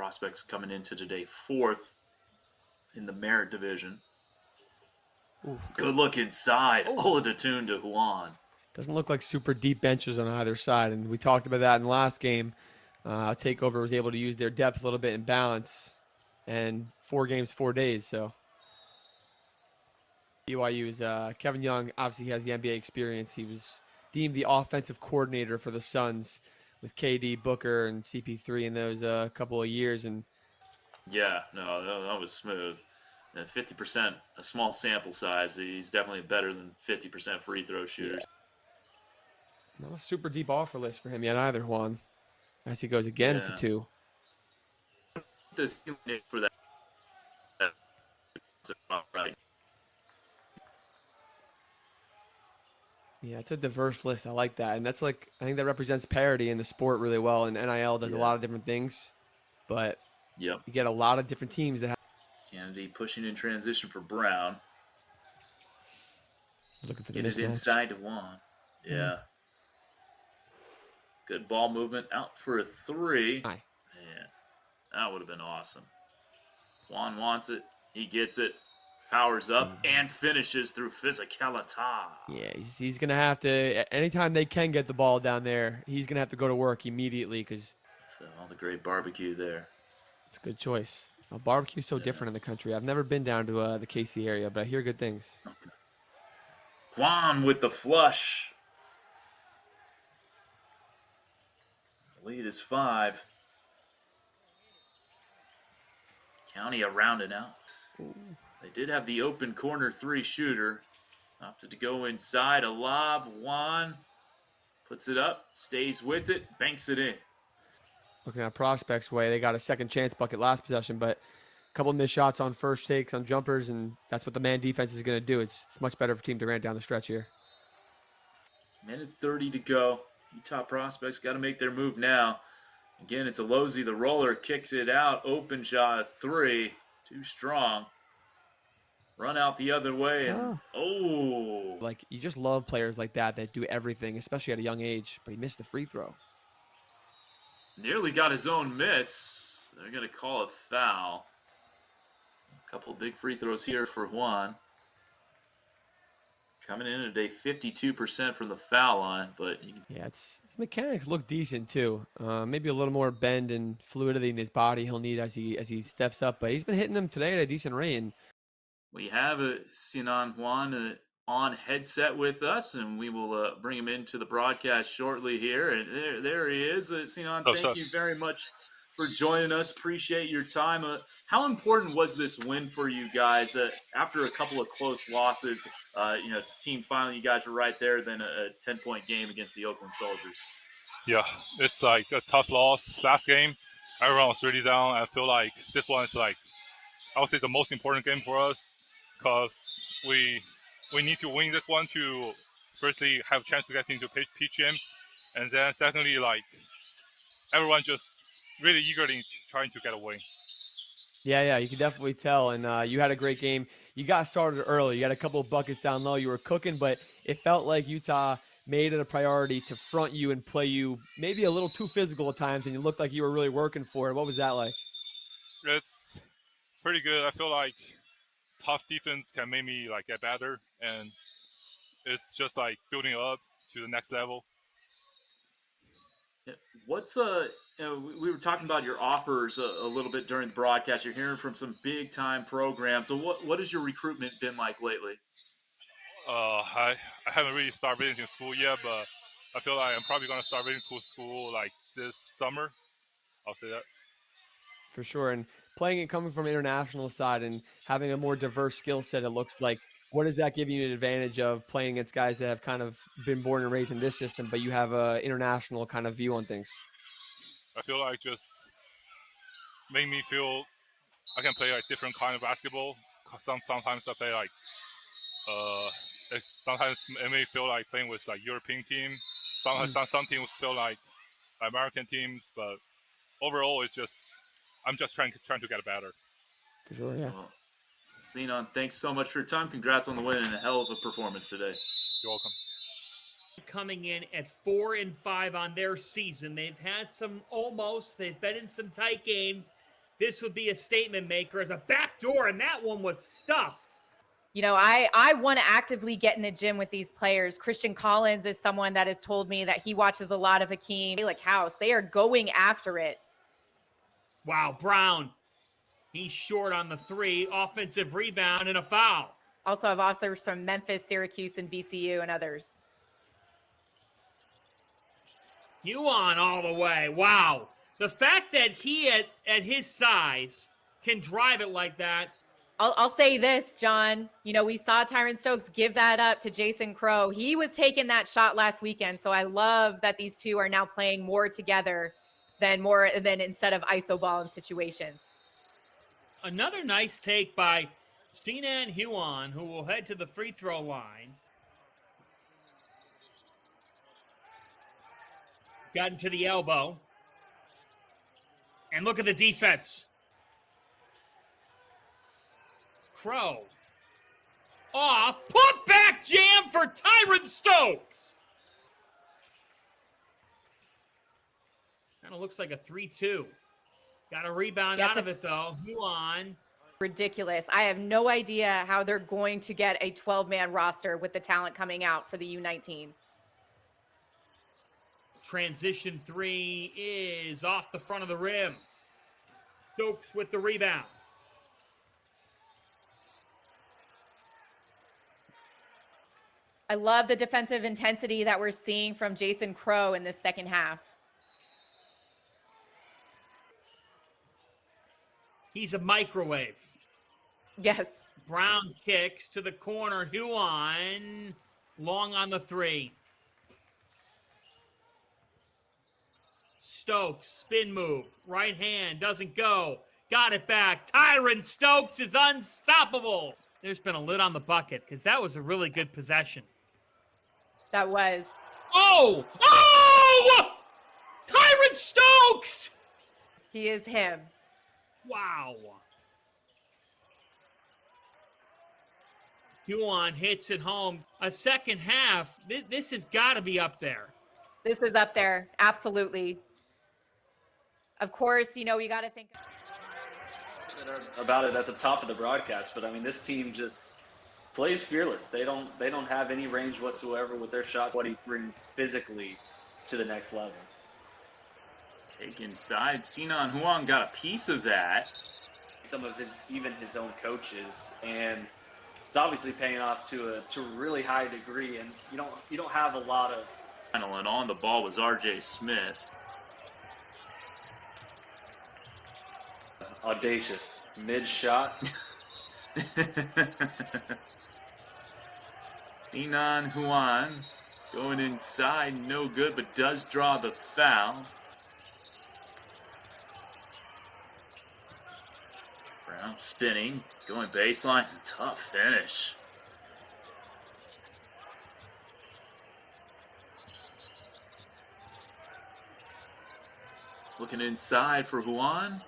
prospects coming into today 4th in the merit division. Oof. Good look inside. Oladatun to Huan. Doesn't look like super deep benches on either side, and we talked about that in the last game. Takeover was able to use their depth a little bit in balance, and 4 games, 4 days. So BYU's Kevin Young obviously has the NBA experience. He was deemed the offensive coordinator for the Suns with KD, Booker, and CP3 in those couple of years. And yeah, no, that was smooth. 50%, a small sample size. He's definitely better than 50% free throw shooters. Yeah. Not a super deep offer list for him yet either, Juan. As he goes again for 2. For that. Right. Yeah, it's a diverse list. I like that. And that's like, I think that represents parity in the sport really well. And NIL does a lot of different things. But you get a lot of different teams that have. Kennedy pushing in transition for Brown. Looking for the Get it inside to Juan. Yeah. Good ball movement. Out for a 3. Hi. Man, that would have been awesome. Juan wants it. He gets it. Powers up and finishes through physicality. Yeah, he's going to have to, anytime they can get the ball down there, he's going to have to go to work immediately because. All the great barbecue there. It's a good choice. Barbecue's so different in the country. I've never been down to the KC area, but I hear good things. Okay. Huan with the flush. The lead is 5. County around and out. Ooh. They did have the open corner 3 shooter. Opted to go inside. A lob. Huan puts it up, stays with it, banks it in. Looking at prospects' way, they got a second chance bucket last possession, but a couple of missed shots on first takes, on jumpers, and that's what the man defense is going to do. It's much better for Team Durant down the stretch here. Minute 30 to go. Utah prospects got to make their move now. Again, it's Alozie, the roller, kicks it out. Open shot, 3. Too strong. Run out the other way. And, Like, you just love players like that do everything, especially at a young age, but he missed the free throw. Nearly got his own miss. They're going to call a foul. A couple of big free throws here for Huan. Coming in today 52% from the foul line, but yeah, his mechanics look decent too. Maybe a little more bend and fluidity in his body he'll need as he steps up, but he's been hitting them today at a decent rate. And we have Sinan Huan on headset with us, and we will bring him into the broadcast shortly here. And there he is. Sinan, thank you very much for joining us. Appreciate your time. How important was this win for you guys after a couple of close losses? To Team finally, you guys were right there. Then a 10-point game against the Oakland Soldiers. Yeah, it's like a tough loss last game. Everyone was really down. I feel like this one is like, I would say, the most important game for us because we need to win this one to firstly have a chance to get into pitch game, and then secondly, like everyone just really eagerly trying to get a win. Yeah, you can definitely tell. And you had a great game. You got started early. You got a couple of buckets down low. You were cooking, but it felt like Utah made it a priority to front you and play you maybe a little too physical at times, and you looked like you were really working for it. What was that like? It's pretty good. I feel like tough defense can make me like get better, and it's just like building up to the next level. What's we were talking about your offers a little bit during the broadcast. You're hearing from some big time programs. So what has your recruitment been like lately? I haven't really started visiting school yet, but I feel like I'm probably going to start visiting school like this summer. I'll say that. For sure. And playing and coming from international side and having a more diverse skill set, it looks like, what does that give you an advantage of playing against guys that have kind of been born and raised in this system, but you have a international kind of view on things? I feel like just make me feel I can play like different kind of basketball. Sometimes I play like sometimes it may feel like playing with like European team. Sometimes some teams feel like American teams, but overall it's just I'm just trying to get better. For sure, yeah. Well, Sinan, thanks so much for your time. Congrats on the win and a hell of a performance today. You're welcome. Coming in at 4-5 on their season. They've had some almost. They've been in some tight games. this would be a statement maker as a backdoor, and that one was stuffed. You know, I want to actively get in the gym with these players. Christian Collins is someone that has told me that he watches a lot of Hakeem. Like House, they are going after it. Wow, Brown. He's short on the 3. Offensive rebound and a foul. Also have offers from Memphis, Syracuse, and VCU and others. Huan all the way. Wow. The fact that he, at his size, can drive it like that. I'll say this, John. You know, we saw Tyran Stokes give that up to Jason Crow. He was taking that shot last weekend, so I love that these two are now playing more together than instead of iso ball in situations. Another nice take by Sinan Huan, who will head to the free throw line. Gotten to the elbow. And look at the defense. Crow. Off. Put back jam for Tyran Stokes. Kind of looks like a 3-2. Got a rebound out of it, though. Huan. Ridiculous. I have no idea how they're going to get a 12-man roster with the talent coming out for the U19s. Transition 3 is off the front of the rim. Stokes with the rebound. I love the defensive intensity that we're seeing from Jason Crow in this second half. He's a microwave. Yes. Brown kicks to the corner. Huan long on the 3. Stokes, spin move. Right hand doesn't go. Got it back. Tyran Stokes is unstoppable. There's been a lid on the bucket because that was a really good possession. That was. Oh! Oh! Tyran Stokes! He is him. Wow. Huan hits it home. A second half. This has got to be up there. This is up there. Absolutely. Of course, you know, you got to think about it at the top of the broadcast, but I mean, this team just plays fearless. They don't have any range whatsoever with their shots. What he brings physically to the next level. Take inside. Sinan Huan got a piece of that. Some of even his own coaches, and it's obviously paying off to a really high degree. And you don't have a lot of. And on the ball was R.J. Smith. Audacious mid shot. Sinan Huan going inside, no good, but does draw the foul. Brown spinning, going baseline, tough finish. Looking inside for Huan.